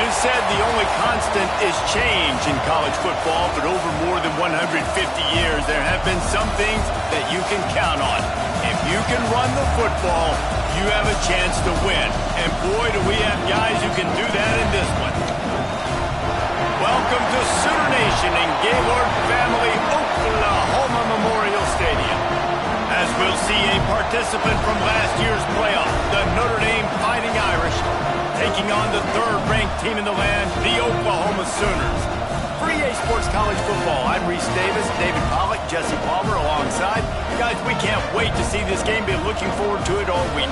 is said the only constant is change in college football, but over more than 150 years, there have been some things that you can count on. If you can run the football, you have a chance to win. And boy, do we have guys who can do that in this one. Welcome to Sooner Nation in Gaylord Family Oklahoma Memorial Stadium. As we'll see a participant from last year's playoff, the Notre Dame Fighting Irish, taking on the third-ranked team in the land, the Oklahoma Sooners. For EA Sports College Football, I'm Reese Davis, David Pollack, Jesse Palmer alongside. Guys, we can't wait to see this game. Been looking forward to it all week.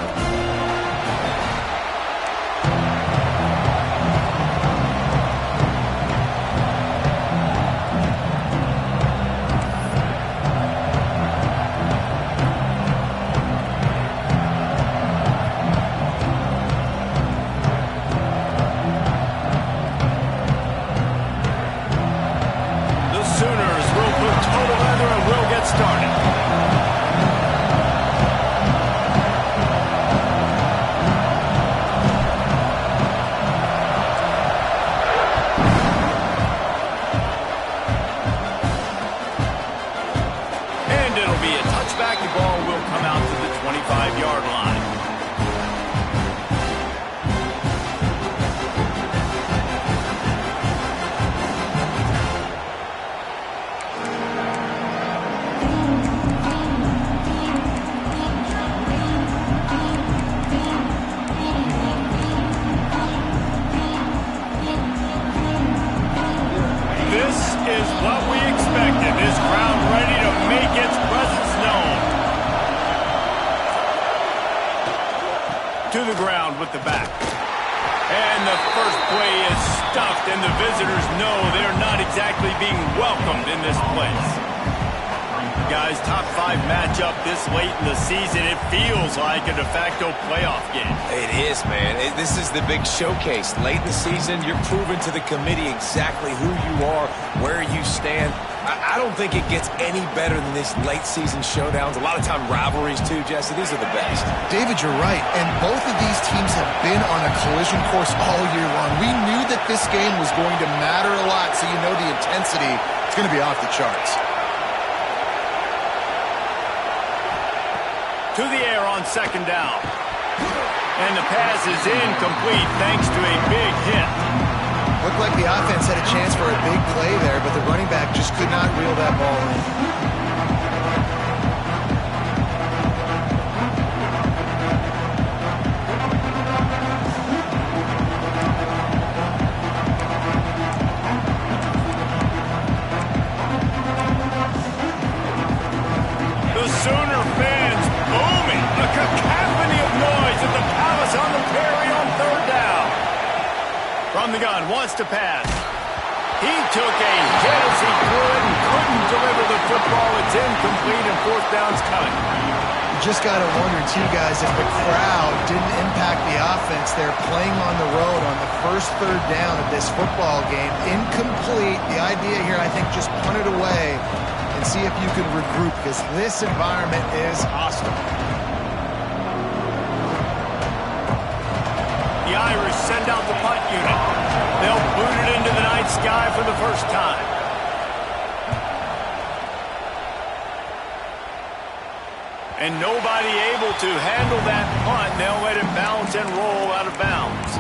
To the ground with the back. And the first play is stuffed, and the visitors know they're not exactly being welcomed in this place. Guys, top 5 matchup this late in the season. It feels like a de facto playoff game. It is, man. This is the big showcase. Late in the season, you're proving to the committee exactly who you are, where you stand. I don't think it gets any better than these late season showdowns. A lot of time rivalries too, Jesse. These are the best. David, you're right. And both of these teams have been on a collision course all year long. We knew that this game was going to matter a lot, so you know the intensity is going to be off the charts. To the air on second down. And the pass is incomplete thanks to a big hit. Looked like the offense had a chance for a big play there, but the running back just could not reel that ball in. The Sooner fans booming. A cacophony of noise at the Palace on the Prairie on third down. From the gun, wants to pass. He took a hit as he could and couldn't deliver the football. It's incomplete and fourth down's coming. You just got to wonder, too, guys, if the crowd didn't impact the offense. They're playing on the road on the first third down of this football game. Incomplete. The idea here, I think, just punt it away and see if you can regroup, because this environment is hostile. The Irish send out the punt unit. They'll boot it into the night sky for the first time. And nobody able to handle that punt. They'll let it bounce and roll out of bounds.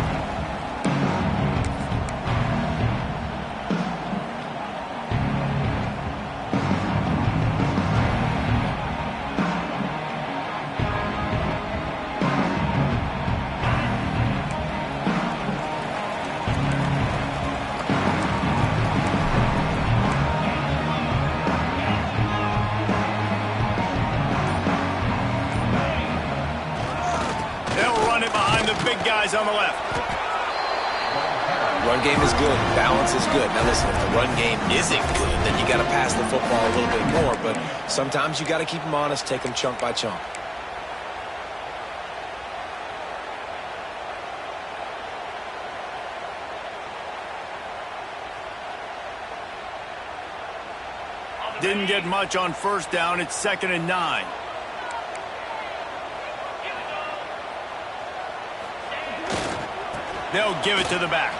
Big guys on the left. Run game is good. Balance is good. Now listen, if the run game isn't good, then you got to pass the football a little bit more. But sometimes you got to keep them honest, take them chunk by chunk. Didn't get much on first down. It's 2nd and 9. They'll give it to the back.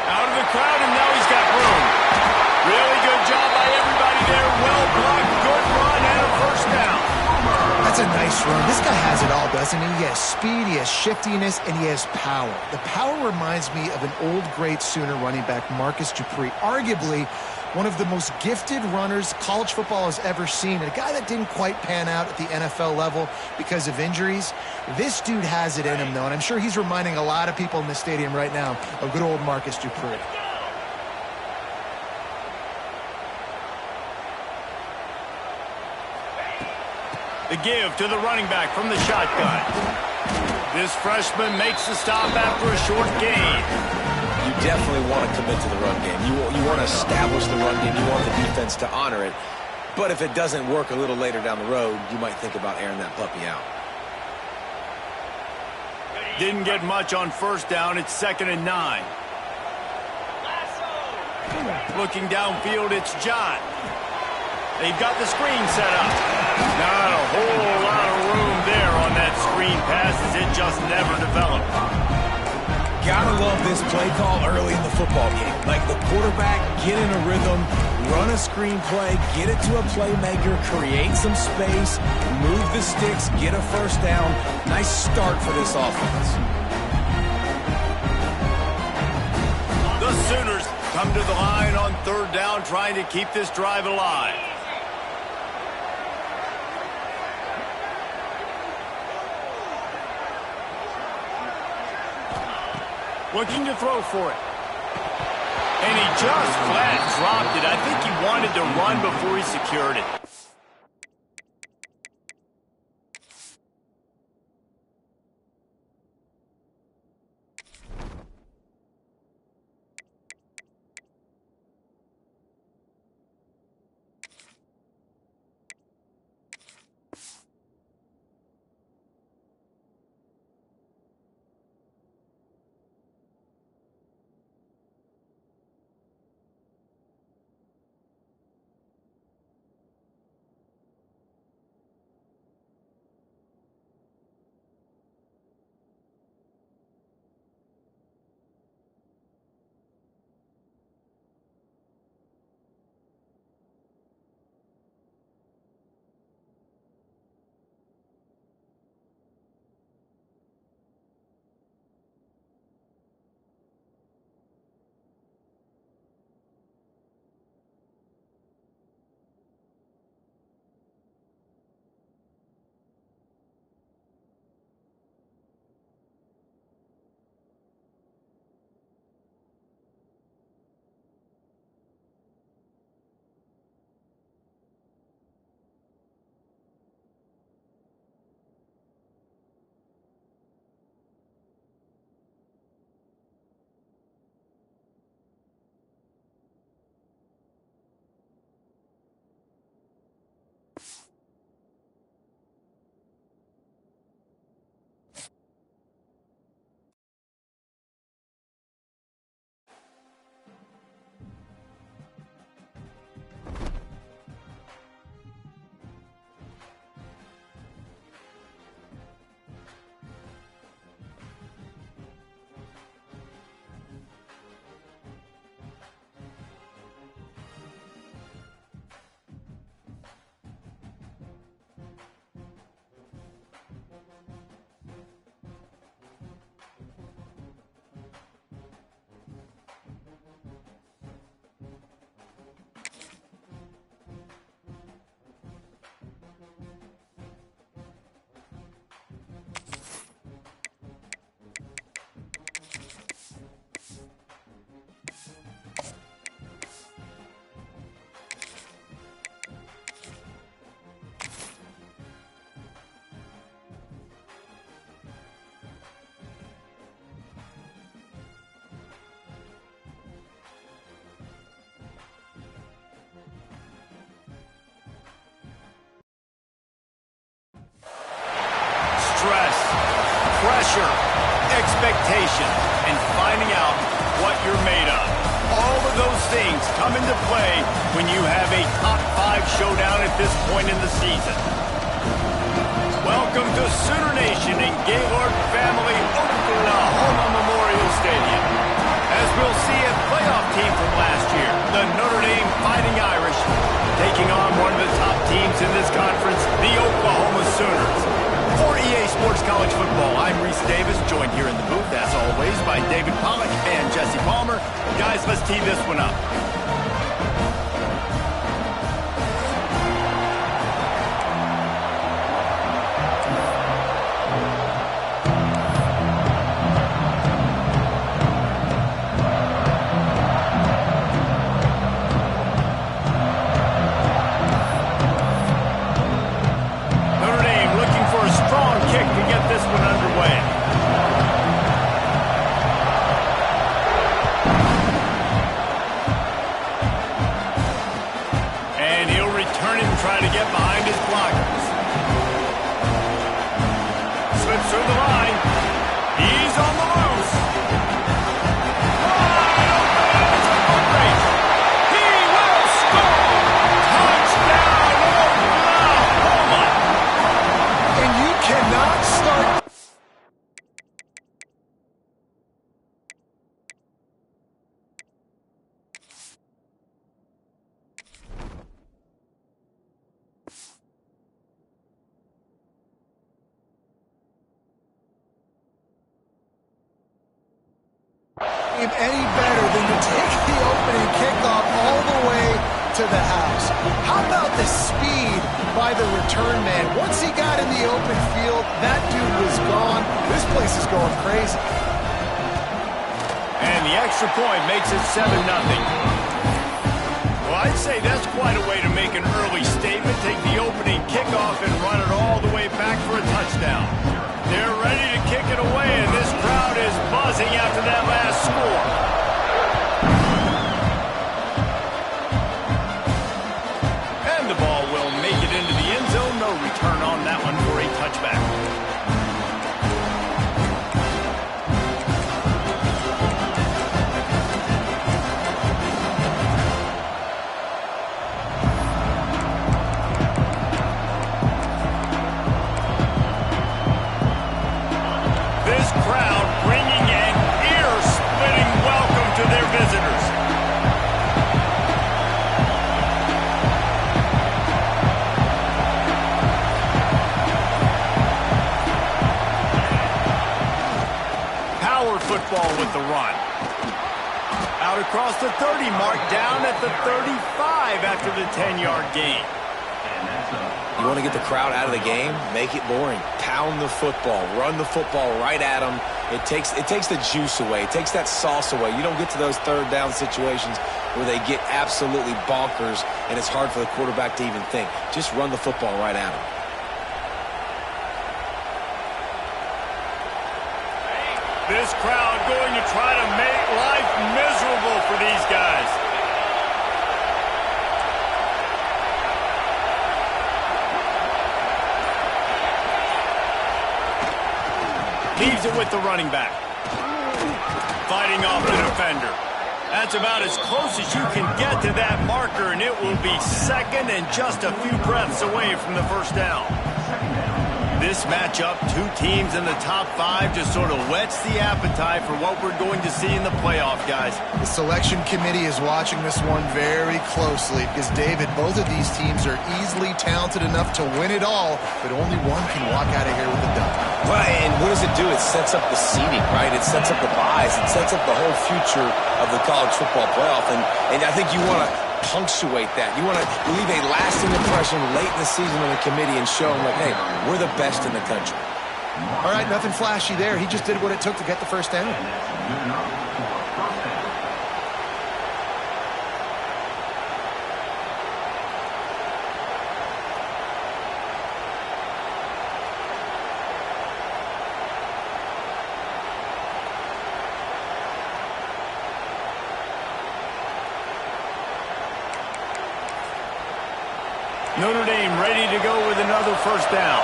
Out of the crowd, and now he's got room. Really good job by everybody there. Well blocked, good run, and a first down. That's a nice run. This guy has it all, doesn't he? He has speed, he has shiftiness, and he has power. The power reminds me of an old, great Sooner running back, Marcus Dupree. Arguably one of the most gifted runners college football has ever seen. And a guy that didn't quite pan out at the NFL level because of injuries. This dude has it in him, though, and I'm sure he's reminding a lot of people in the stadium right now of good old Marcus Dupree. The give to the running back from the shotgun. This freshman makes the stop after a short gain. You definitely want to commit to the run game. You want to establish the run game. You want the defense to honor it. But if it doesn't work a little later down the road, you might think about airing that puppy out. Didn't get much on first down. It's 2nd and 9. Looking downfield, it's John. They've got the screen set up. Not a whole lot of room there on that screen pass as it just never developed. Gotta love this play call early in the football game. Like the quarterback, get in a rhythm, run a screen play, get it to a playmaker, create some space, move the sticks, get a first down. Nice start for this offense. The Sooners come to the line on 3rd down, trying to keep this drive alive. Looking to throw for it. And he just flat dropped it. I think he wanted to run before he secured it. Stress, pressure, expectation, and finding out what you're made of. All of those things come into play when you have a top 5 showdown at this point in the season. Welcome to Sooner Nation in Gaylord Family Oklahoma Memorial Stadium. As we'll see at team from last year, the Notre Dame Fighting Irish, taking on one of the top teams in this conference, the Oklahoma Sooners. For EA Sports College Football, I'm Reese Davis, joined here in the booth, as always, by David Pollack and Jesse Palmer. Guys, let's tee this one up. Any better than to take the opening kickoff all the way to the house. How about the speed by the return man? Once he got in the open field, that dude was gone. This place is going crazy. And the extra point makes it 7-0. Well, I'd say that's quite a way to make an early statement. Take the opening kickoff and run it all the way back for a touchdown. They're ready to kick it away, and this crowd is buzzing after that last score. And the ball will make it into the end zone. No return on that one for a touchback. Football with the run. Out across the 30, mark down at the 35 after the 10-yard gain. You want to get the crowd out of the game? Make it boring. Pound the football. Run the football right at them. It takes the juice away. It takes that sauce away. You don't get to those third down situations where they get absolutely bonkers and it's hard for the quarterback to even think. Just run the football right at them. This crowd going to try to make life miserable for these guys. Leaves it with the running back. Fighting off the defender. That's about as close as you can get to that marker, and it will be second and just a few breaths away from the first down. This matchup, two teams in the top 5, just sort of whets the appetite for what we're going to see in the playoff, guys. The selection committee is watching this one very closely because, David, both of these teams are easily talented enough to win it all, but only one can walk out of here with a dub. Well, and what does it do? It sets up the seeding, right? It sets up the buys. It sets up the whole future of the college football playoff, and I think you want to punctuate that. You want to leave a lasting impression late in the season on the committee and show them, like, hey, we're the best in the country. All right, nothing flashy there. He just did what it took to get the first down. Notre Dame ready to go with another first down.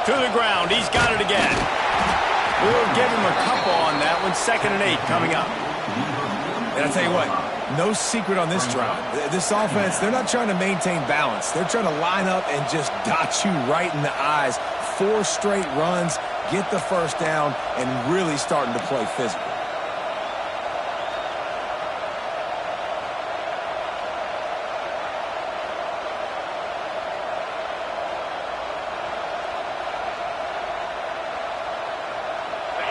To the ground. He's got it again. We'll give him a couple on that one. 2nd and 8 coming up. And I'll tell you what, No secret on this drive. This offense, they're not trying to maintain balance. They're trying to line up and just dot you right in the eyes. 4 straight runs, get the first down, and really starting to play physical.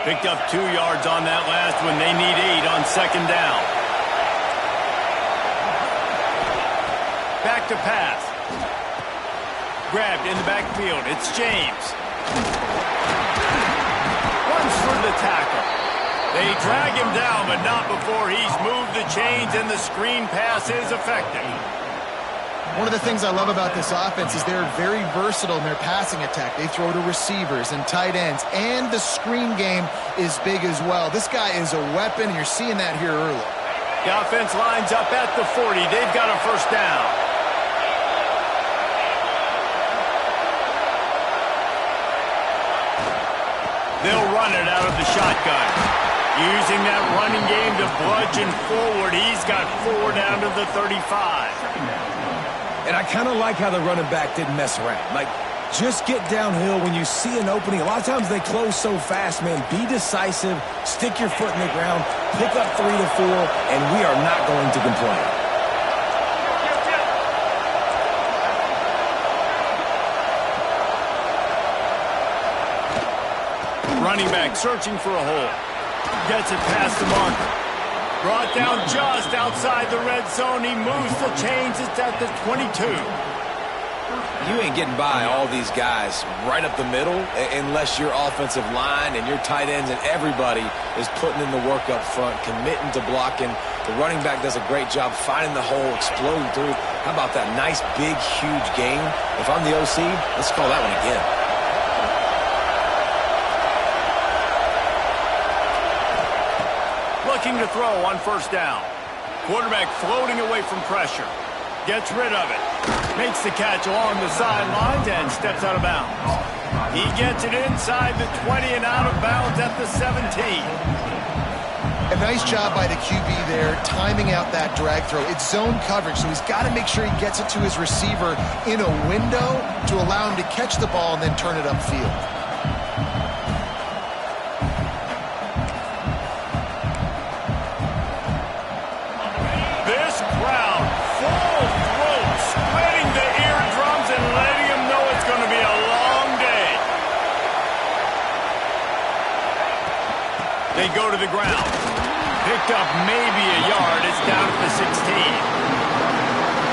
Picked up 2 yards on that last one. They need 8 on second down. Back to pass. Grabbed in the backfield. It's James. Runs for the tackle. They drag him down, but not before he's moved the chains, and the screen pass is effective. One of the things I love about this offense is they're very versatile in their passing attack. They throw to receivers and tight ends, and the screen game is big as well. This guy is a weapon, and you're seeing that here early. The offense lines up at the 40. They've got a first down. They'll run it out of the shotgun. Using that running game to bludgeon forward. He's got 4 down to the 35. And I kind of like how the running back didn't mess around. Like, just get downhill when you see an opening. A lot of times they close so fast, man. Be decisive, stick your foot in the ground, pick up 3 to 4, and we are not going to complain. Running back searching for a hole. Gets it past the marker. Brought down just outside the red zone. He moves the chains. It's at the 22. You ain't getting by all these guys right up the middle unless your offensive line and your tight ends and everybody is putting in the work up front, committing to blocking. The running back does a great job finding the hole, exploding through. How about that nice, big, huge game? If I'm the OC, let's call that one again. Looking to throw on first down. Quarterback floating away from pressure. Gets rid of it. Makes the catch along the sidelines and steps out of bounds. He gets it inside the 20 and out of bounds at the 17. A nice job by the QB there, timing out that drag throw. It's zone coverage, so he's got to make sure he gets it to his receiver in a window to allow him to catch the ball and then turn it upfield. They go to the ground. Picked up maybe a yard. It's down at the 16.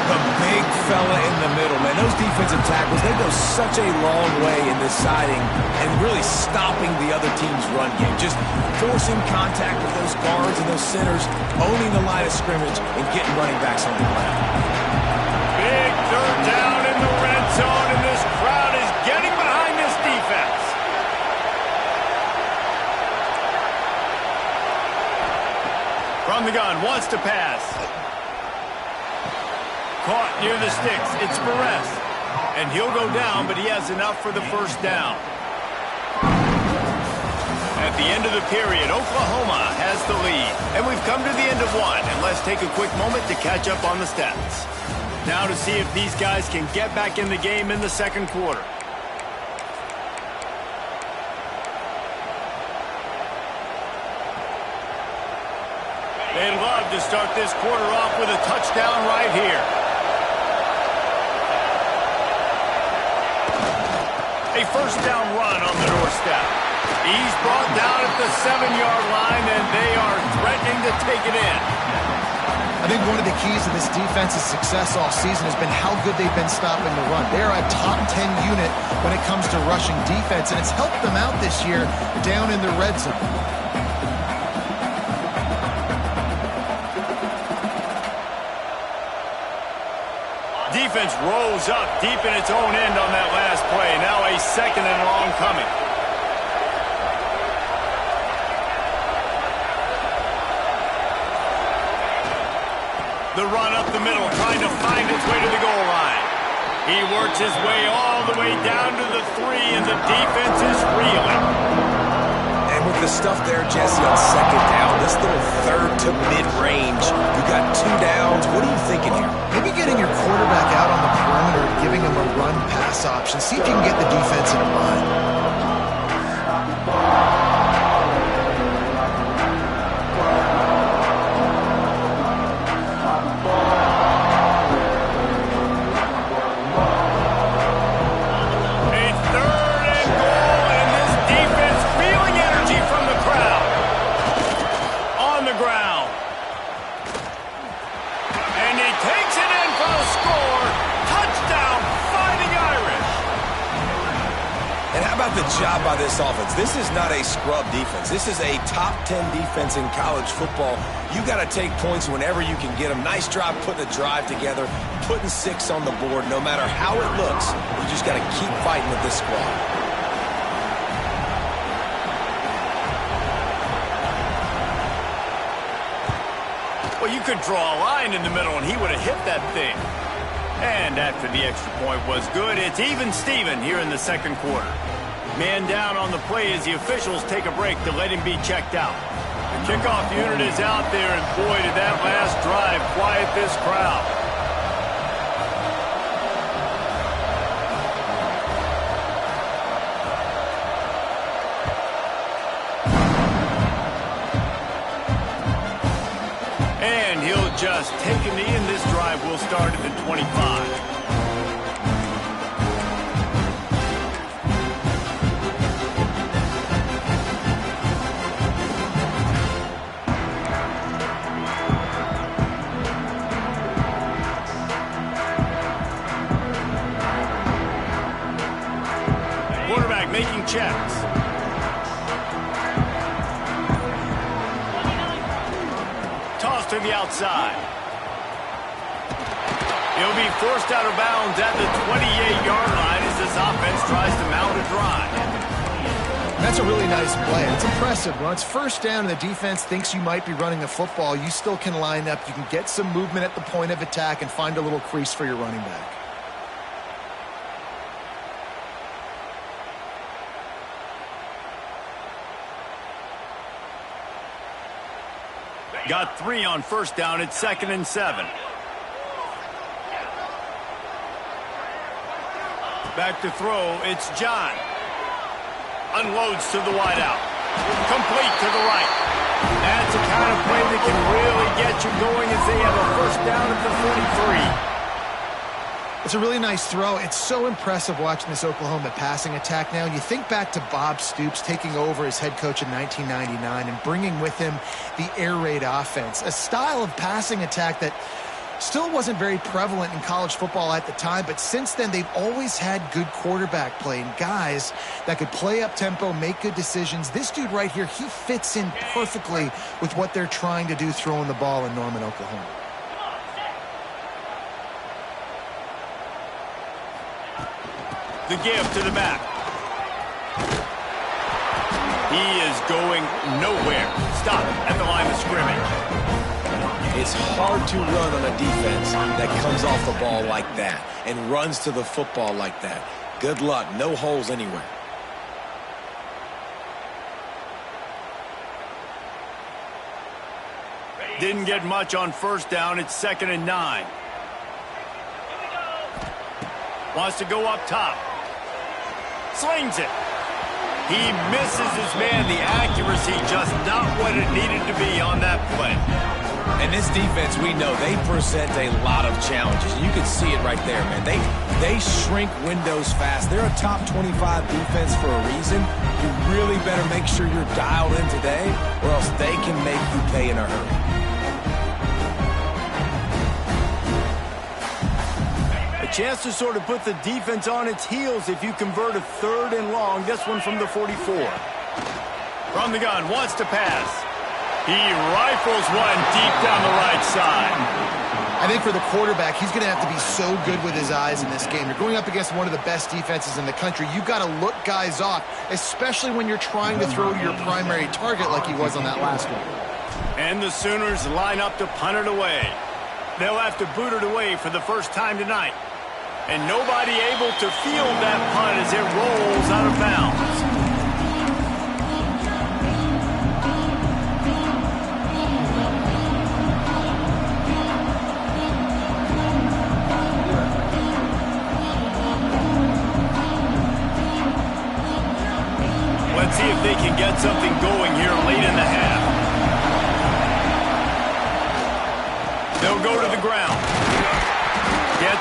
The big fella in the middle, man. Those defensive tackles, they go such a long way in deciding and really stopping the other team's run game. Just forcing contact with those guards and those centers, owning the line of scrimmage, and getting running backs on the ground. Big third down in the red zone, and this crowd is getting behind this defense. From the gun, wants to pass. Caught near the sticks. It's Perez. And he'll go down, but he has enough for the first down. At the end of the period, Oklahoma has the lead. And we've come to the end of one. And let's take a quick moment to catch up on the stats. Now to see if these guys can get back in the game in the second quarter. They'd love to start this quarter off with a touchdown right here. A first down run on the doorstep. He's brought down at the 7-yard line, and they are threatening to take it in. I think one of the keys to this defense's success all season has been how good they've been stopping the run. They're a top 10 unit when it comes to rushing defense, and it's helped them out this year down in the red zone. Defense rolls up deep in its own end on that last play. Now a second and long coming. The run up the middle, trying to find its way to the goal line. He works his way all the way down to the 3, and the defense is reeling. And with the stuff there, Jesse, on second down, this little third to mid-range, you got 2 option. See if you can get the defense in a bind. The job by this offense. This is not a scrub defense. This is a top 10 defense in college football. You got to take points whenever you can get them. Nice job putting a drive together, putting 6 on the board. No matter how it looks, you just got to keep fighting with this squad. Well, you could draw a line in the middle, and he would have hit that thing. And after the extra point was good, it's even Steven here in the second quarter. Man down on the play as the officials take a break to let him be checked out. The kickoff unit is out there, and boy, did that last drive quiet this crowd. And he'll just take a knee, and this drive will start at the 25. Making checks. Toss to the outside. He'll be forced out of bounds at the 28-yard line as this offense tries to mount a drive. That's a really nice play. It's impressive. When it's first down and the defense thinks you might be running the football, you still can line up. You can get some movement at the point of attack and find a little crease for your running back. Got 3 on first down. It's 2nd and 7. Back to throw. It's John. Unloads to the wideout. Complete to the right. That's the kind of play that can really get you going as they have a first down at the 43. It's a really nice throw. It's so impressive watching this Oklahoma passing attack now. You think back to Bob Stoops taking over as head coach in 1999 and bringing with him the air raid offense, a style of passing attack that still wasn't very prevalent in college football at the time, but since then they've always had good quarterback play and guys that could play up tempo, make good decisions. This dude right here, he fits in perfectly with what they're trying to do throwing the ball in Norman, Oklahoma. The give to the back. He is going nowhere. Stop at the line of scrimmage. It's hard to run on a defense that comes off the ball like that and runs to the football like that. Good luck. No holes anywhere. Didn't get much on first down. It's 2nd and 9. Wants to go up top. Slings it. He misses his man. The accuracy just not what it needed to be on that play. And this defense, we know, they present a lot of challenges. You can see it right there, man. They shrink windows fast. They're a top 25 defense for a reason. You really better make sure you're dialed in today, or else they can make you pay in a hurry. Chance to sort of put the defense on its heels if you convert a 3rd and long. This one from the 44. From the gun, wants to pass. He rifles one deep down the right side. I think for the quarterback, he's going to have to be so good with his eyes in this game. You're going up against one of the best defenses in the country. You've got to look guys off, especially when you're trying to throw to your primary target like he was on that last one. And the Sooners line up to punt it away. They'll have to boot it away for the first time tonight. And nobody able to field that punt as it rolls out of bounds.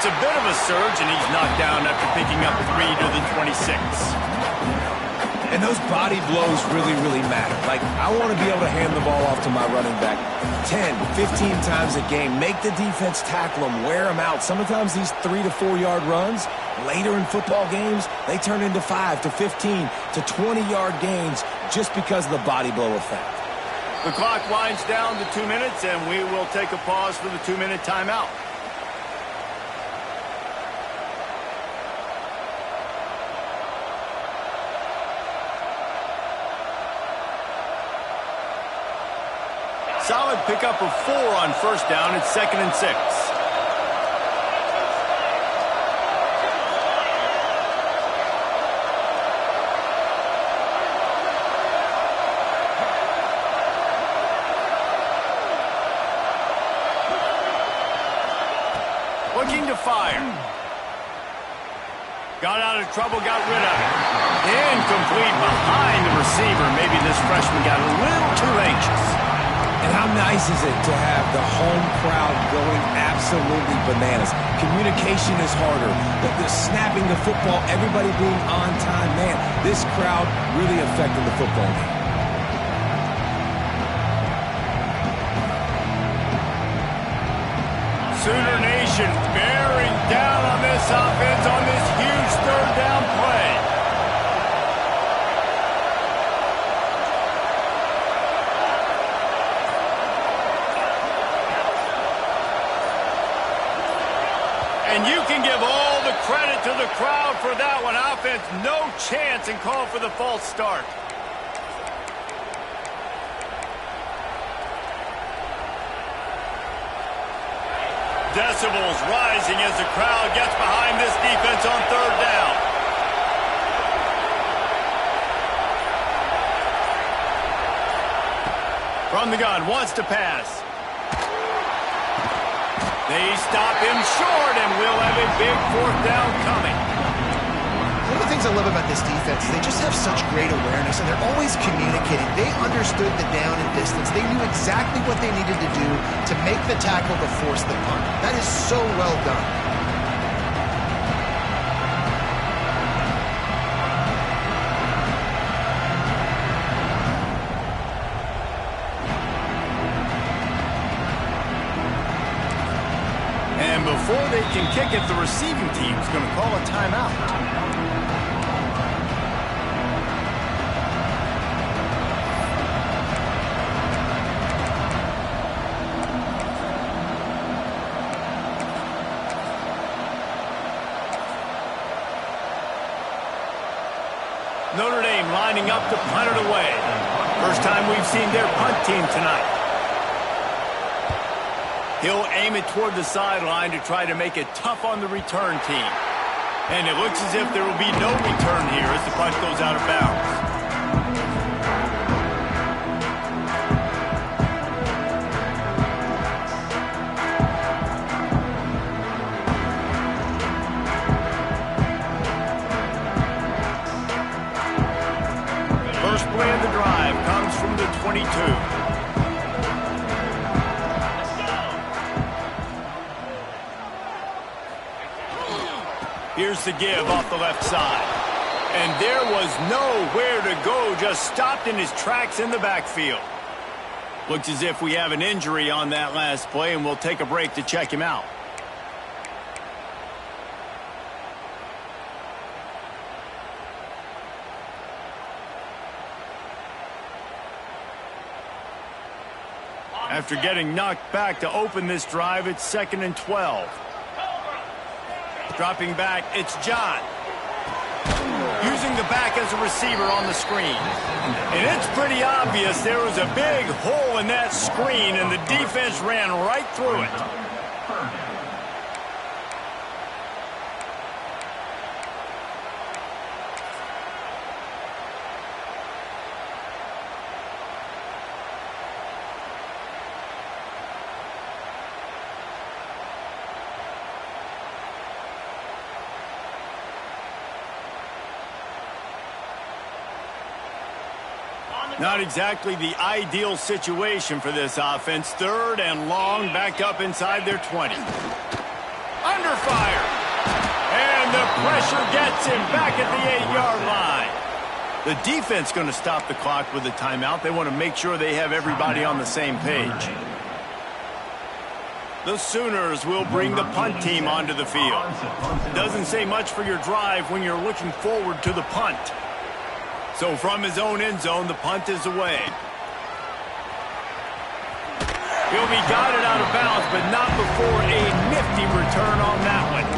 It's a bit of a surge, and he's knocked down after picking up 3 to the 26. And those body blows really, really matter. Like, I want to be able to hand the ball off to my running back 10, 15 times a game. Make the defense tackle them, wear them out. Sometimes these 3 to 4 yard runs, later in football games, they turn into 5 to 15 to 20-yard gains just because of the body blow effect. The clock winds down to 2 minutes, and we will take a pause for the 2-minute timeout. Solid pickup of 4 on first down. It's 2nd and 6. Looking to fire. Got out of trouble, got rid of it. Incomplete behind the receiver. Maybe this freshman got a little too anxious. And how nice is it to have the home crowd going absolutely bananas? Communication is harder. The snapping the football, everybody being on time. Man, this crowd really affected the football game. Sooner Nation bearing down on this offense on this huge 3rd down play. And you can give all the credit to the crowd for that one. Offense, no chance, and call for the false start. Decibels rising as the crowd gets behind this defense on 3rd down. From the gun, wants to pass. They stop him short, and we'll have a big 4th down coming. One of the things I love about this defense is they just have such great awareness, and they're always communicating. They understood the down and distance. They knew exactly what they needed to do to make the tackle to force the punt. That is so well done. And before they can kick it, the receiving team's going to call a timeout. Notre Dame lining up to punt it away. First time we've seen their punt team tonight. He'll aim it toward the sideline to try to make it tough on the return team. And it looks as if there will be no return here as the punt goes out of bounds. First play of the drive comes from the 22. Here's the give off the left side. And there was nowhere to go, just stopped in his tracks in the backfield. Looks as if we have an injury on that last play, and we'll take a break to check him out. After getting knocked back to open this drive, it's 2nd and 12. Dropping back, it's John. Using the back as a receiver on the screen. And it's pretty obvious there was a big hole in that screen, and the defense ran right through it. Not exactly the ideal situation for this offense. 3rd and long, backed up inside their 20. Under under fire. And the pressure gets him back at the 8-yard line. The defense going to stop the clock with a timeout. They want to make sure they have everybody on the same page. The Sooners will bring the punt team onto the field. Doesn't say much for your drive when you're looking forward to the punt. So from his own end zone, the punt is away. He'll be guided out of bounds, but not before a nifty return on that one.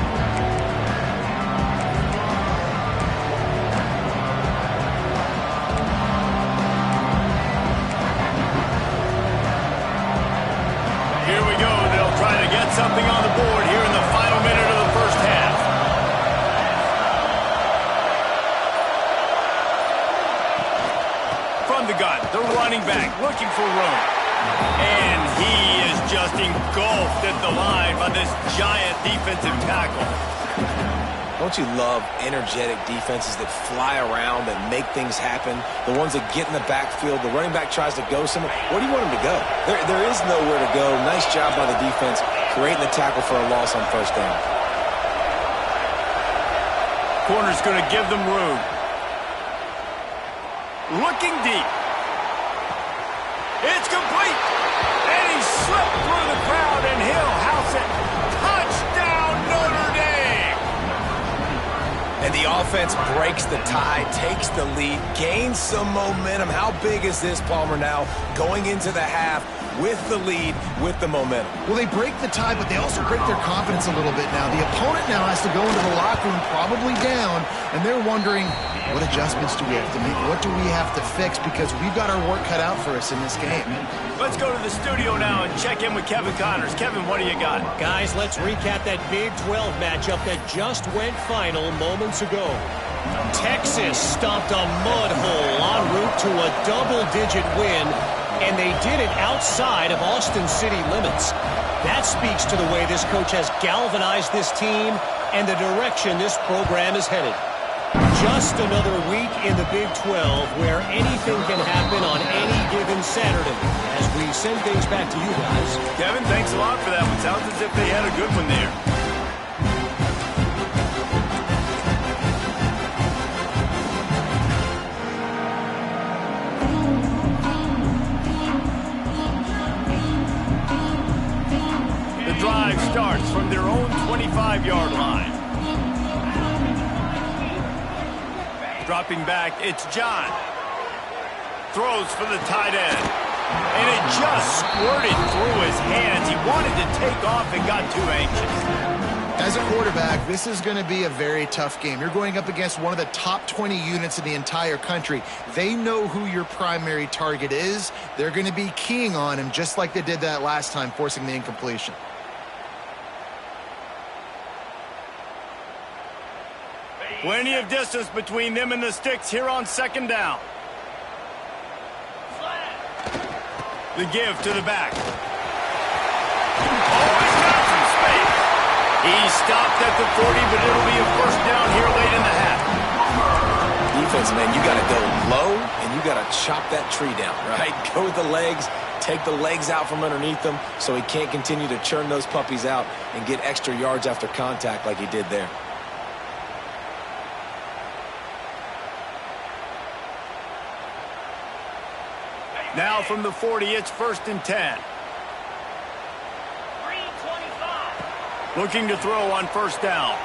Here we go. They'll try to get something on the board here in the final minute of the first half. From the gun, the running back looking for room. And he is just engulfed at the line by this giant defensive tackle. Don't you love energetic defenses that fly around and make things happen? The ones that get in the backfield, the running back tries to go somewhere. Where do you want him to go? There is nowhere to go. Nice job by the defense creating the tackle for a loss on first down. Corner's going to give them room. Looking deep. It's complete. And he slipped through the crowd, and he'll house it. Touchdown, Notre Dame! And the offense breaks the tie, takes the lead, gains some momentum. How big is this, Palmer, now going into the half with the lead, with the momentum? Well, they break the tie, but they also break their confidence a little bit now. The opponent now has to go into the locker room probably down, and they're wondering, what adjustments do we have to make? What do we have to fix? Because we've got our work cut out for us in this game. Let's go to the studio now and check in with Kevin Connors. Kevin, what do you got? Guys, let's recap that Big 12 matchup that just went final moments ago. Texas stomped a mud hole en route to a double-digit win, and they did it outside of Austin city limits. That speaks to the way this coach has galvanized this team and the direction this program is headed. Just another week in the Big 12 where anything can happen on any given Saturday. As we send things back to you guys. Kevin, thanks a lot for that one. Sounds as if they had a good one there. The drive starts from their own 25-yard line. Dropping back, it's John. Throws for the tight end. And it just squirted through his hands. He wanted to take off and got too anxious. As a quarterback, this is going to be a very tough game. You're going up against one of the top 20 units in the entire country. They know who your primary target is. They're going to be keying on him just like they did that last time, forcing the incompletion. Plenty of distance between them and the sticks here on second down. The give to the back. Oh, he's got some space. He stopped at the 40, but it'll be a first down here late in the half. Defense, man, you got to go low, and you got to chop that tree down, right? Go with the legs, take the legs out from underneath them so he can't continue to churn those puppies out and get extra yards after contact like he did there. Now from the 40, it's 1st and 10. Looking to throw on first down.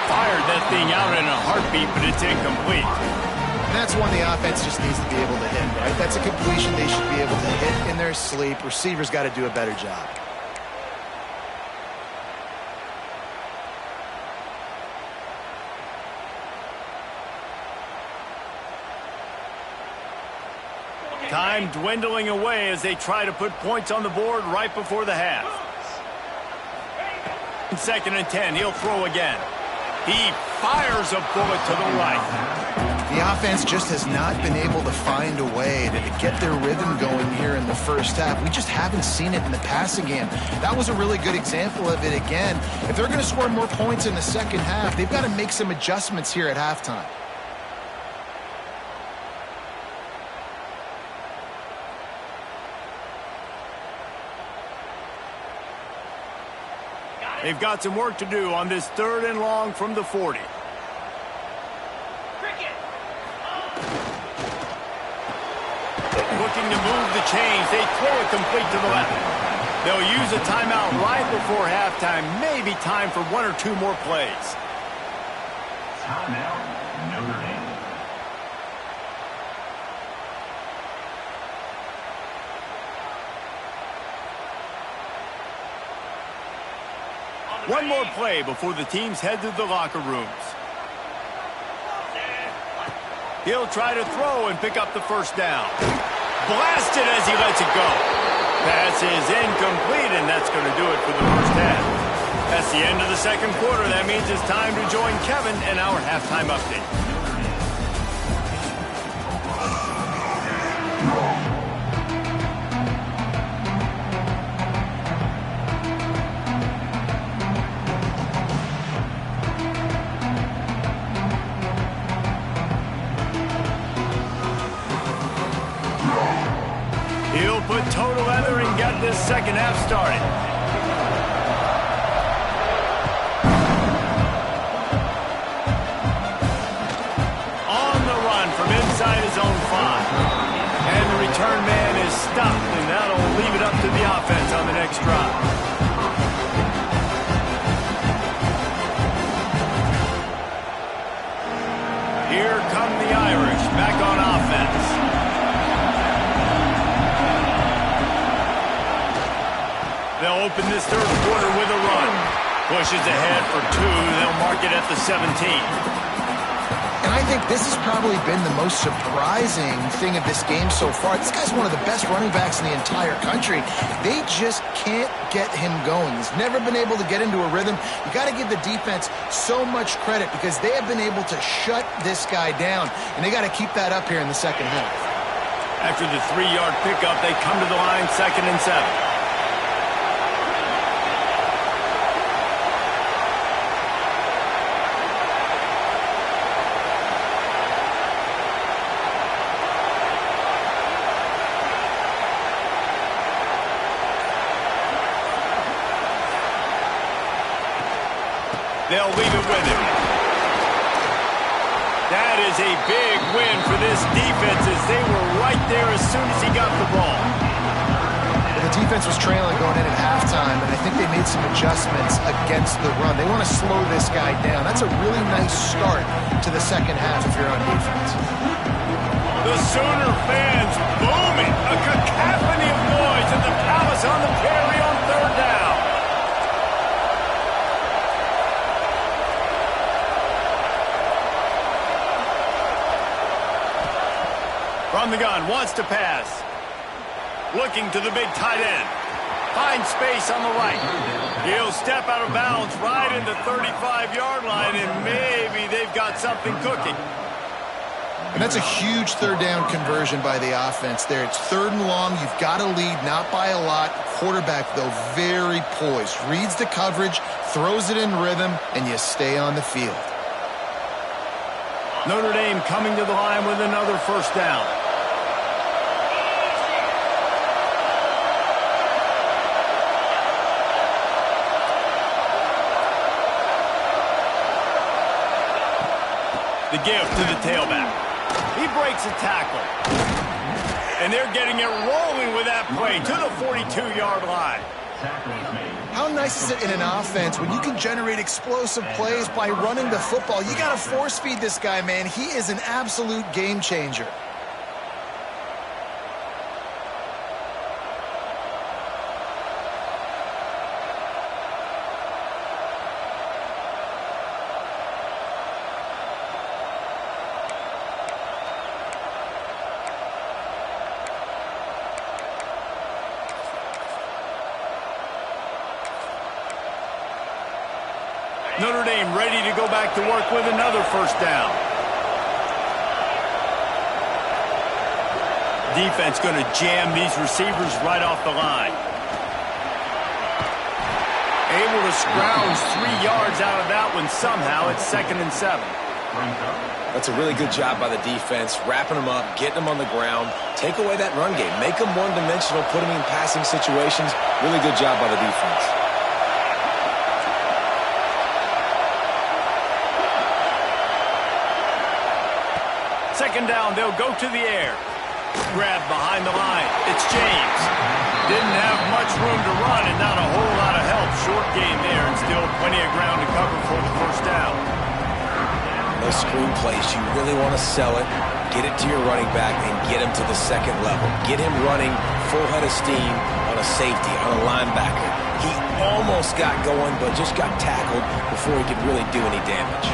Fired that thing out in a heartbeat, but it's incomplete. And that's one the offense just needs to be able to hit, right? That's a completion they should be able to hit in their sleep. Receivers got to do a better job. Time dwindling away as they try to put points on the board right before the half. 2nd and 10, he'll throw again. He fires a bullet to the right. The offense just has not been able to find a way to get their rhythm going here in the first half. We just haven't seen it in the passing game. That was a really good example of it again. If they're going to score more points in the second half, they've got to make some adjustments here at halftime. They've got some work to do on this 3rd and long from the 40. Looking to move the chains. They throw it complete to the left. They'll use a timeout right before halftime. Maybe time for 1 or 2 more plays. Timeout, Notre Dame. One more play before the teams head to the locker rooms. He'll try to throw and pick up the first down. Blasted as he lets it go. Pass is incomplete, and that's going to do it for the first half. That's the end of the second quarter. That means it's time to join Kevin in our halftime update. He'll put total leather and get this second half started. On the run from inside his own 5. And the return man is stopped, and that'll leave it up to the offense on the next drive. Here come the Irish back on offense. They'll open this third quarter with a run. Pushes ahead for 2. They'll mark it at the 17. And I think this has probably been the most surprising thing of this game so far. This guy's one of the best running backs in the entire country. They just can't get him going. He's never been able to get into a rhythm. You got to give the defense so much credit because they have been able to shut this guy down, and they got to keep that up here in the second half. After the 3-yard pickup, they come to the line 2nd and 7. They'll leave it with him. That is a big win for this defense as they were right there as soon as he got the ball. Well, the defense was trailing going in at halftime, and I think they made some adjustments against the run. They want to slow this guy down. That's a really nice start to the second half if you're on defense. The Sooner fans booming. A cacophony of noise at the Palace on the Prairie on 3rd down. From the gun, wants to pass. Looking to the big tight end. Finds space on the right. He'll step out of bounds right in the 35-yard line, and maybe they've got something cooking. And that's a huge 3rd down conversion by the offense there. It's 3rd and long. You've got to lead, not by a lot. Quarterback, though, very poised. Reads the coverage, throws it in rhythm, and you stay on the field. Notre Dame coming to the line with another first down. The give to the tailback. He breaks a tackle. And they're getting it rolling with that play to the 42-yard line. How nice is it in an offense when you can generate explosive plays by running the football? You got to force feed this guy, man. He is an absolute game changer. Notre Dame ready to go back to work with another first down. Defense going to jam these receivers right off the line. Able to scrounge 3 yards out of that one somehow. It's 2nd and 7. That's a really good job by the defense, wrapping them up, getting them on the ground. Take away that run game. Make them one-dimensional, put them in passing situations. Really good job by the defense. second down, they'll go to the air. Grab behind the line. It's James. Didn't have much room to run and not a whole lot of help. Short gain there and still plenty of ground to cover for the first down. Those screen plays, you really want to sell it, get it to your running back, and get him to the second level. Get him running full head of steam on a safety, on a linebacker. He almost got going, but just got tackled before he could really do any damage.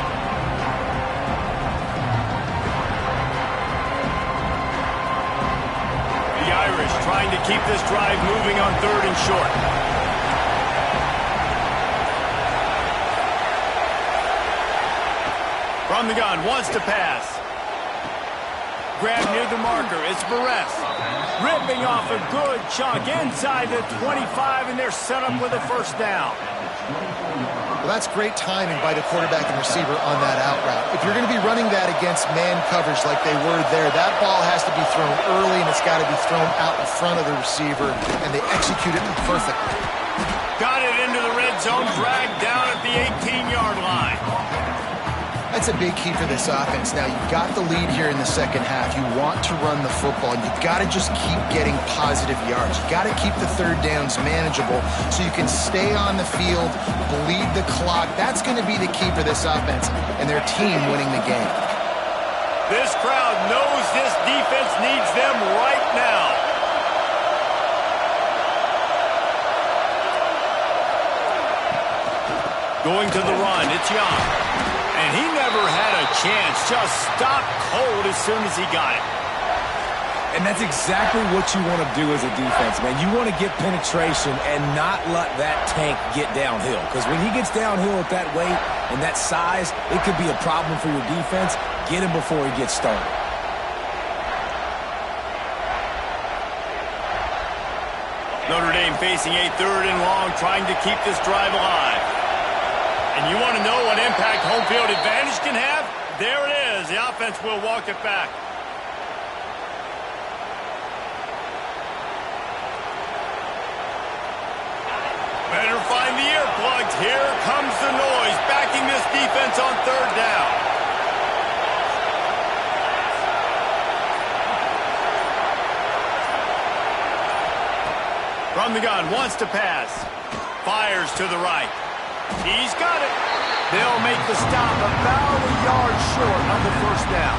The Irish trying to keep this drive moving on 3rd and short. From the gun, wants to pass. Grab near the marker, it's Barres. Ripping off a good chunk inside the 25, and they're set up with a first down. Well, that's great timing by the quarterback and receiver on that out route. If you're going to be running that against man coverage like they were there, that ball has to be thrown early, and it's got to be thrown out in front of the receiver, and they execute it perfectly. Got it into the red zone, dragged down at the 18-yard line. That's a big key for this offense. Now, you've got the lead here in the second half. You want to run the football, and you've got to just keep getting positive yards. You've got to keep the third downs manageable so you can stay on the field, bleed the clock. That's going to be the key for this offense and their team winning the game. This crowd knows this defense needs them right now. Going to the run, it's Young. And he never had a chance, just stopped cold as soon as he got it. And that's exactly what you want to do as a defense, man. You want to get penetration and not let that tank get downhill. Because when he gets downhill at that weight and that size, it could be a problem for your defense. Get him before he gets started. Notre Dame facing a 3rd and long, trying to keep this drive alive. And you want to know what impact home field advantage can have? There it is. The offense will walk it back. Better find the earplugs. Here comes the noise, backing this defense on 3rd down. From the gun, wants to pass. Fires to the right. He's got it. They'll make the stop about a yard short of the first down.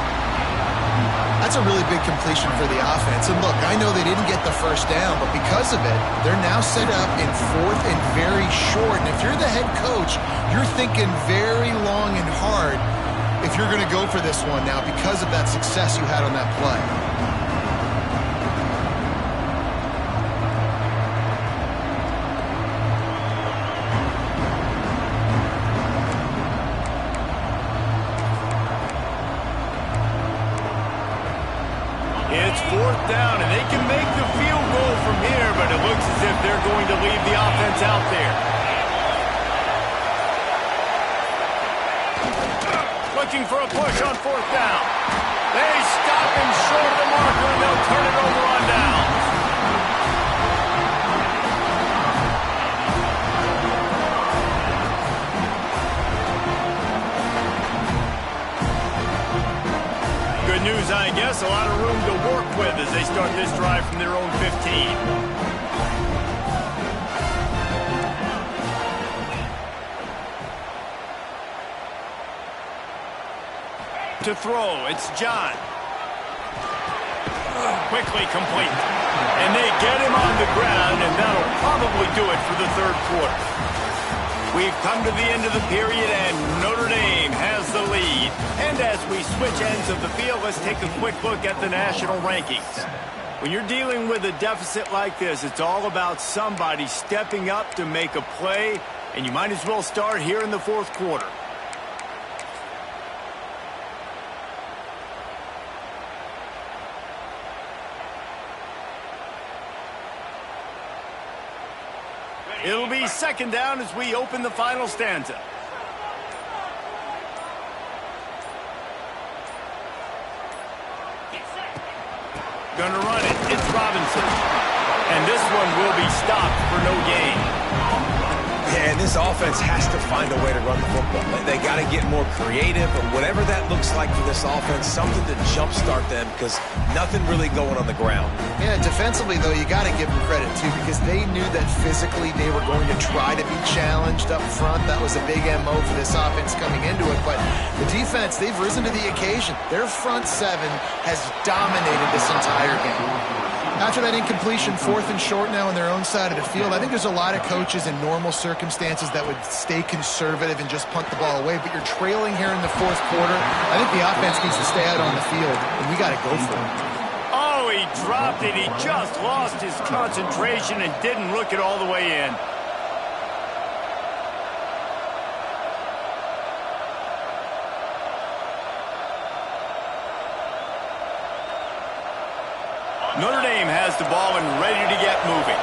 That's a really big completion for the offense. And look, I know they didn't get the first down, but because of it, they're now set up in 4th and very short. And if you're the head coach, you're thinking very long and hard if you're going to go for this one now because of that success you had on that play. It's 4th down, and they can make the field goal from here, but it looks as if they're going to leave the offense out there. Looking for a push on 4th down. They stop him short of the marker, and they'll turn it over on down. Good news, I guess. A lot of room to work with as they start this drive from their own 15. To throw, it's John. Quickly complete. And they get him on the ground, and that'll probably do it for the 3rd quarter. We've come to the end of the period, and Notre Dame has the lead. And as we switch ends of the field, let's take a quick look at the national rankings. When you're dealing with a deficit like this, it's all about somebody stepping up to make a play, and you might as well start here in the 4th quarter. It'll be 2nd down as we open the final stanza. Gonna run it. It's Robinson. And this one will be stopped for no gain. Yeah, and this offense has to find a way to run the football. They got to get more creative, or whatever that looks like for this offense, something to jumpstart them, because nothing really going on the ground. Yeah, defensively, though, you got to give them credit, too, because they knew that physically they were going to try to be challenged up front. That was a big MO for this offense coming into it, but the defense, they've risen to the occasion. Their front seven has dominated this entire game. After that incompletion, 4th and short now on their own side of the field, I think there's a lot of coaches in normal circumstances that would stay conservative and just punt the ball away, but you're trailing here in the 4th quarter. I think the offense needs to stay out on the field, and we got to go for it. Oh, he dropped it. He just lost his concentration and didn't look it all the way in. Notre Dame has the ball and ready to get moving.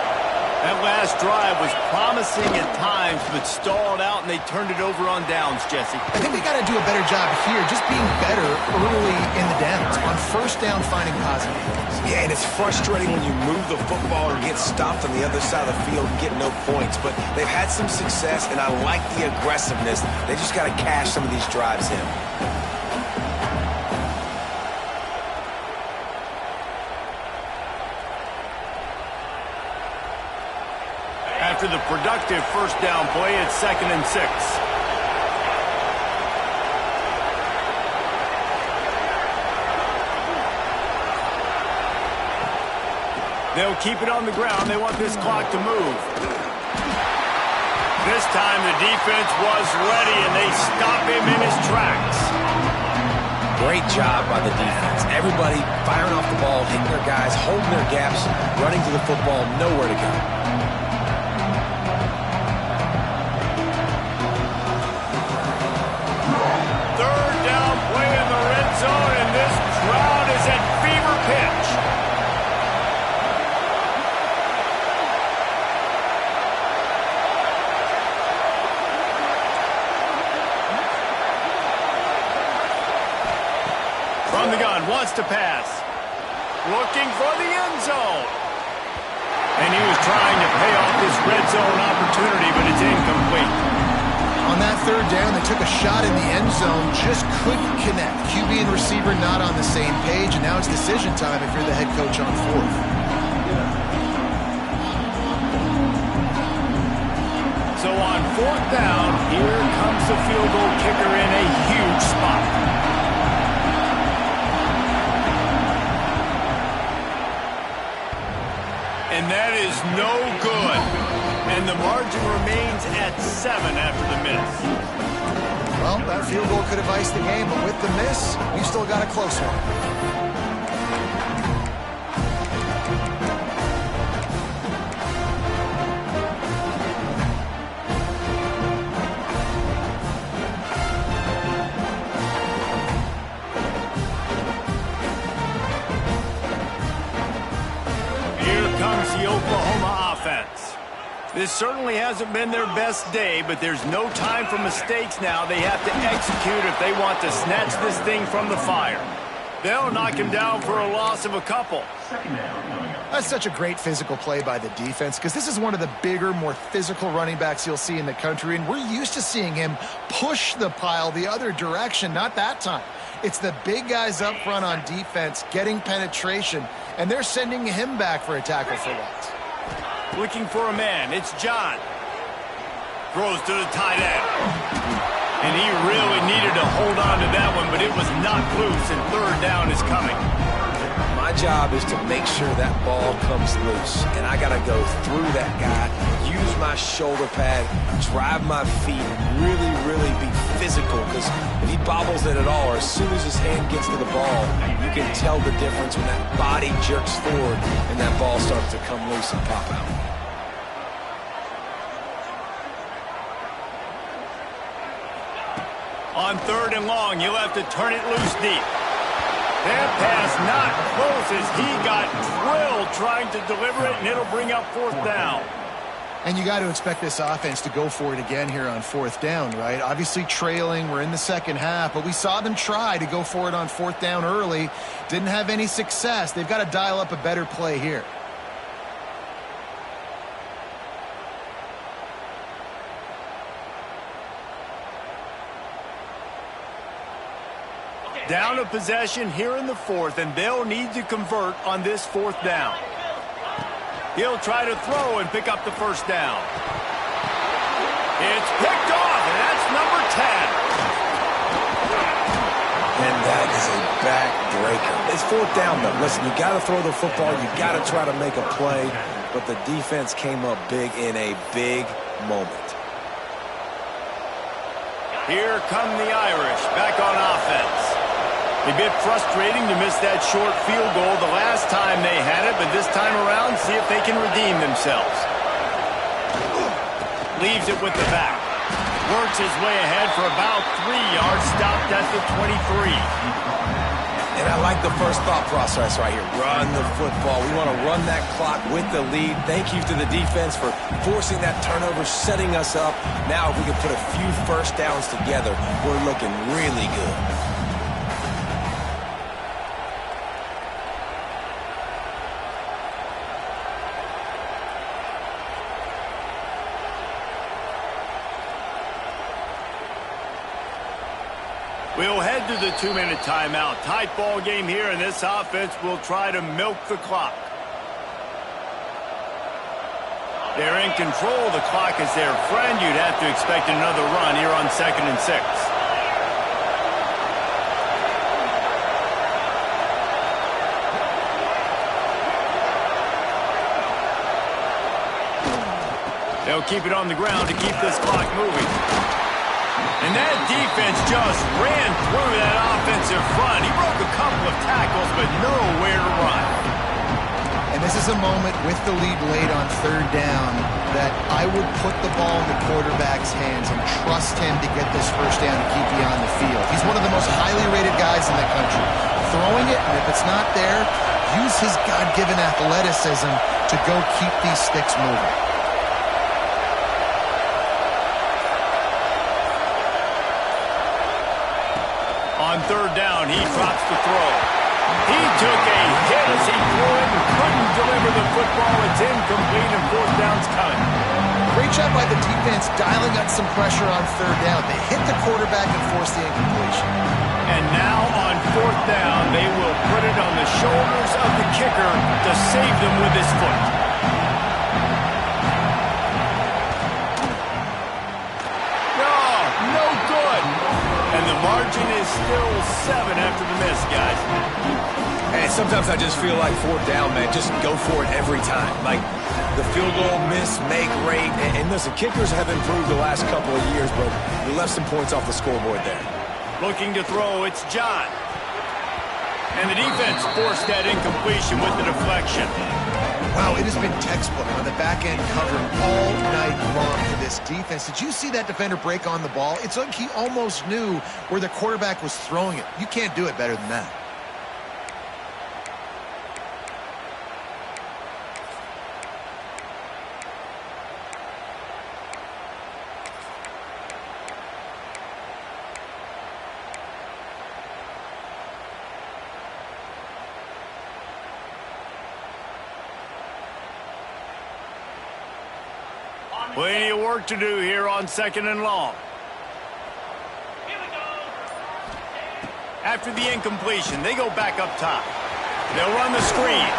That last drive was promising at times, but stalled out, and they turned it over on downs, Jesse. I think they got to do a better job here, just being better early in the downs. On 1st down, finding positive. Yeah, and it's frustrating when you move the football and get stopped on the other side of the field and get no points. But they've had some success, and I like the aggressiveness. They just got to cash some of these drives in. After the productive 1st down play, it's 2nd and 6. They'll keep it on the ground. They want this clock to move. This time the defense was ready, and they stop him in his tracks. Great job by the defense. Everybody firing off the ball, hitting their guys, holding their gaps, running to the football, nowhere to go. And this crowd is at fever pitch. From the gun, wants to pass. Looking for the end zone. And he was trying to pay off this red zone opportunity, but it's incomplete. On that 3rd down, they took a shot in the end zone, just couldn't connect. QB and receiver not on the same page, and now it's decision time if you're the head coach on 4th. So on 4th down, here comes the field goal kicker in a huge spot. And that is no good. And the margin remains at 7 after the miss. Well, that field goal could have iced the game, but with the miss, we still got a close one. Here comes the Oklahoma offense. This certainly hasn't been their best day, but there's no time for mistakes now. They have to execute if they want to snatch this thing from the fire. They'll knock him down for a loss of a couple. That's such a great physical play by the defense, because this is one of the bigger, more physical running backs you'll see in the country, and we're used to seeing him push the pile the other direction. Not that time. It's the big guys up front on defense getting penetration, and they're sending him back for a tackle for loss. Looking for a man. It's John. Throws to the tight end. And he really needed to hold on to that one, but it was not loose, and 3rd down is coming. My job is to make sure that ball comes loose, and I got to go through that guy, use my shoulder pad, drive my feet, really, really be physical, because if he bobbles it at all, or as soon as his hand gets to the ball, you can tell the difference when that body jerks forward and that ball starts to come loose and pop out. On 3rd and long, you'll have to turn it loose deep. That pass not close as he got drilled trying to deliver it, and it'll bring up 4th down. And you got to expect this offense to go for it again here on 4th down, right? Obviously trailing, we're in the 2nd half, but we saw them try to go for it on 4th down early. Didn't have any success. They've got to dial up a better play here. Down a possession here in the fourth, and they'll need to convert on this fourth down. He'll try to throw and pick up the first down. It's picked off, and that's number 10. And that is a backbreaker. It's fourth down, though. Listen, you got to throw the football. You got to try to make a play. But the defense came up big in a big moment. Here come the Irish back on offense. A bit frustrating to miss that short field goal the last time they had it, but this time around, see if they can redeem themselves. Leaves it with the back. Works his way ahead for about 3 yards, stopped at the 23. And I like the first thought process right here. Run the football. We want to run that clock with the lead. Thank you to the defense for forcing that turnover, setting us up. Now if we can put a few first downs together, we're looking really good. We'll head to the 2-minute timeout. Tight ball game here, and this offense will try to milk the clock. They're in control. The clock is their friend. You'd have to expect another run here on 2nd and 6. They'll keep it on the ground to keep this clock moving. And that defense just ran through that offensive front. He broke a couple of tackles, but nowhere to run. And this is a moment with the lead late on 3rd down that I would put the ball in the quarterback's hands and trust him to get this first down and keep you on the field. He's one of the most highly rated guys in the country. Throwing it, and if it's not there, use his God-given athleticism to go keep these sticks moving. On 3rd down, he drops the throw. He took a hit as he threw it and couldn't deliver the football. It's incomplete, and 4th down's coming. Great job by the defense dialing up some pressure on 3rd down. They hit the quarterback and forced the incompletion. And now on 4th down, they will put it on the shoulders of the kicker to save them with his foot. No good. And the margin is still 7 after the miss, guys. And sometimes I just feel like 4th down, man. Just go for it every time. Like the field goal miss, make rate. And listen, kickers have improved the last couple of years, but you left some points off the scoreboard there. Looking to throw, it's John. And the defense forced that incompletion with the deflection. Wow, it has been textbook on the back end covering all night long for this defense. Did you see that defender break on the ball? It's like he almost knew where the quarterback was throwing it. You can't do it better than that. Plenty of work to do here on 2nd and long. After the incompletion, they go back up top. They'll run the screen.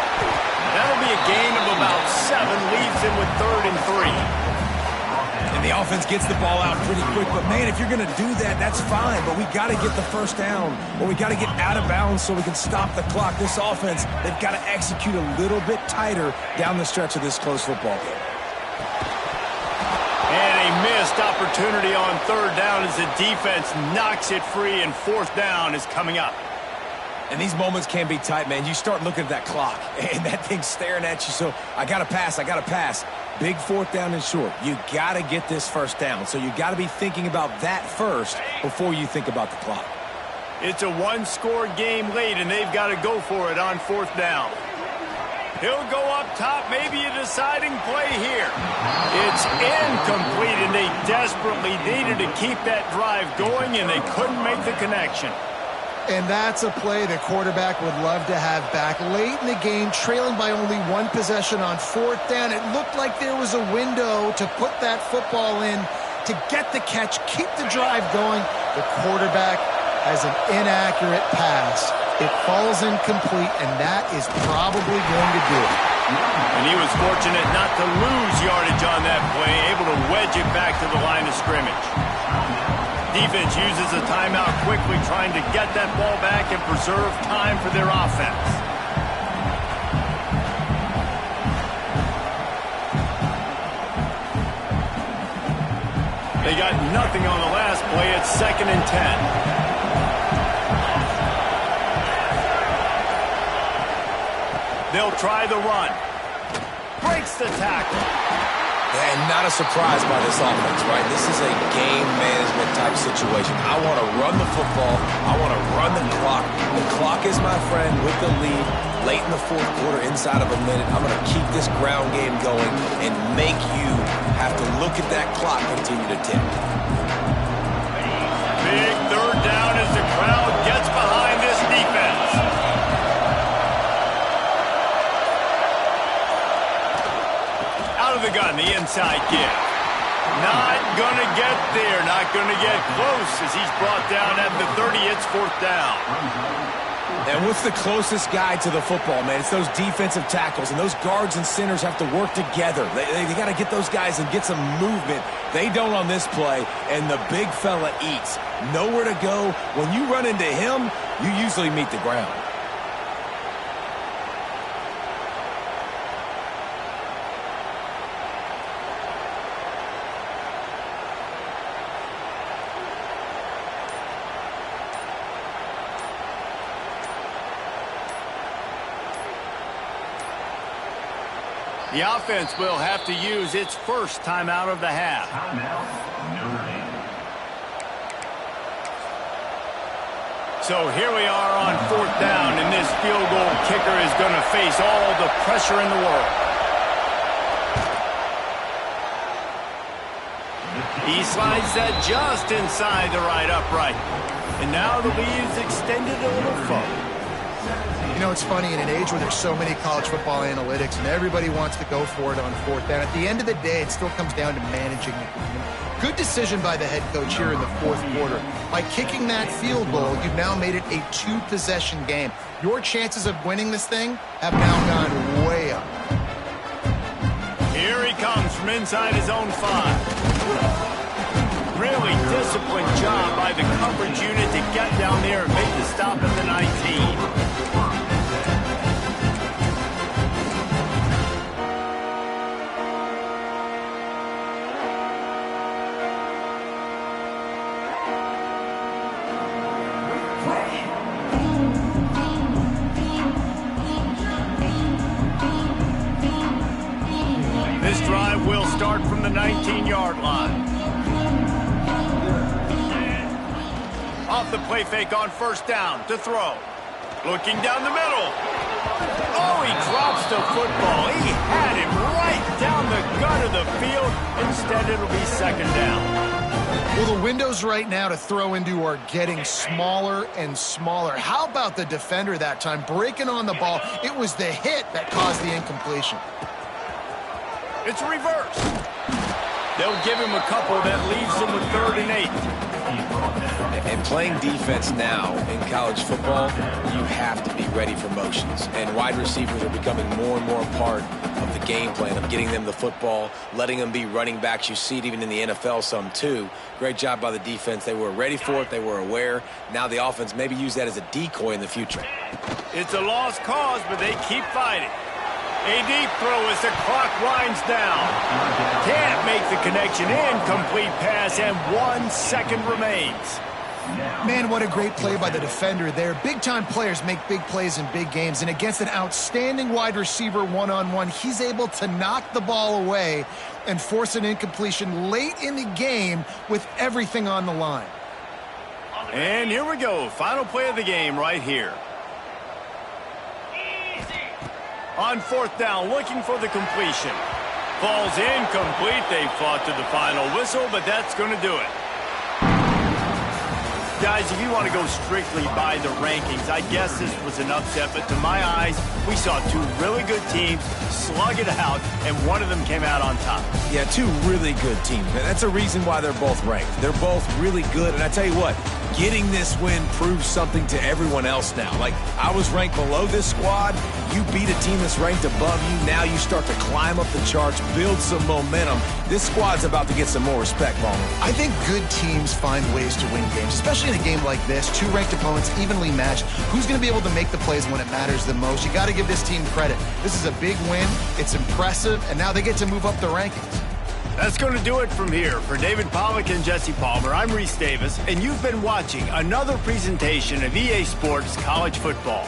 That'll be a gain of about 7, leaves them with 3rd and 3. And the offense gets the ball out pretty quick. But, man, if you're going to do that, that's fine. But we got to get the first down, or we got to get out of bounds so we can stop the clock. This offense, they've got to execute a little bit tighter down the stretch of this close football game. And a missed opportunity on 3rd down as the defense knocks it free, and 4th down is coming up. And these moments can be tight, man. You start looking at that clock, and that thing's staring at you. So I got to pass, I got to pass. Big 4th down and short. You got to get this first down. So you got to be thinking about that first before you think about the clock. It's a 1-score game late, and they've got to go for it on 4th down. He'll go up top, maybe a deciding play here. It's incomplete, and they desperately needed to keep that drive going, and they couldn't make the connection. And that's a play the quarterback would love to have back. Late in the game, trailing by only 1 possession on 4th down, it looked like there was a window to put that football in, to get the catch, keep the drive going. The quarterback as an inaccurate pass. It falls incomplete, and that is probably going to do it. And he was fortunate not to lose yardage on that play, able to wedge it back to the line of scrimmage. Defense uses a timeout quickly, trying to get that ball back and preserve time for their offense. They got nothing on the last play. It's 2nd and 10. They'll try the run. Breaks the tackle. And not a surprise by this offense, right? This is a game management type situation. I want to run the football. I want to run the clock. The clock is my friend with the lead. Late in the 4th quarter, inside of a minute, I'm going to keep this ground game going and make you have to look at that clock continue to tick. Big 3rd down as the crowd gets behind this defense. Out of the gun, the inside give. Not going to get there, not going to get close as he's brought down at the 30. It's 4th down. And what's the closest guy to the football, man? It's those defensive tackles, and those guards and centers have to work together. They got to get those guys and get some movement. They don't on this play, and the big fella eats. Nowhere to go. When you run into him, you usually meet the ground. The offense will have to use its first timeout of the half. So here we are on 4th down, and this field goal kicker is going to face all the pressure in the world. He slides that just inside the right upright. And now the lead is extended a little further. You know, it's funny, in an age where there's so many college football analytics and everybody wants to go for it on 4th down, at the end of the day, it still comes down to managing the game. Good decision by the head coach here in the 4th quarter. By kicking that field goal, you've now made it a 2-possession game. Your chances of winning this thing have now gone way up. Here he comes from inside his own 5. Really disciplined job by the coverage unit to get down there and make the stop at the 19. This drive will start from the 19-yard line. Off the play fake on 1st down to throw. Looking down the middle. Oh, he drops the football. He had him right down the gut of the field. Instead, it'll be 2nd down. Well, the windows right now to throw into are getting smaller and smaller. How about the defender that time breaking on the ball? It was the hit that caused the incompletion. It's a reverse. They'll give him a couple that leaves him with 3rd and 8. And playing defense now in college football, you have to be ready for motions. And wide receivers are becoming more and more a part of the game plan of getting them the football, letting them be running backs. You see it even in the NFL some too. Great job by the defense. They were ready for it. They were aware. Now the offense maybe use that as a decoy in the future. It's a lost cause, but they keep fighting. A deep throw as the clock winds down. Can't make the connection. Incomplete pass, and 1 second remains. Man, what a great play by the defender there. Big-time players make big plays in big games, and against an outstanding wide receiver one-on-one, he's able to knock the ball away and force an incompletion late in the game with everything on the line. And here we go. Final play of the game right here. On 4th down, looking for the completion. Falls incomplete. They fought to the final whistle, but that's going to do it. Guys, if you want to go strictly by the rankings, I guess this was an upset, but to my eyes, we saw two really good teams slug it out, and one of them came out on top. Yeah, two really good teams. And that's a reason why they're both ranked. They're both really good, and I tell you what, getting this win proves something to everyone else now. Like, I was ranked below this squad. You beat a team that's ranked above you. Now you start to climb up the charts, build some momentum. This squad's about to get some more respect, Ballmer. I think good teams find ways to win games, especially in a game like this. Two ranked opponents evenly matched. Who's going to be able to make the plays when it matters the most? You got to give this team credit. This is a big win. It's impressive, and now they get to move up the rankings. That's going to do it from here. For David Pollack and Jesse Palmer, I'm Reese Davis, and you've been watching another presentation of EA Sports College Football.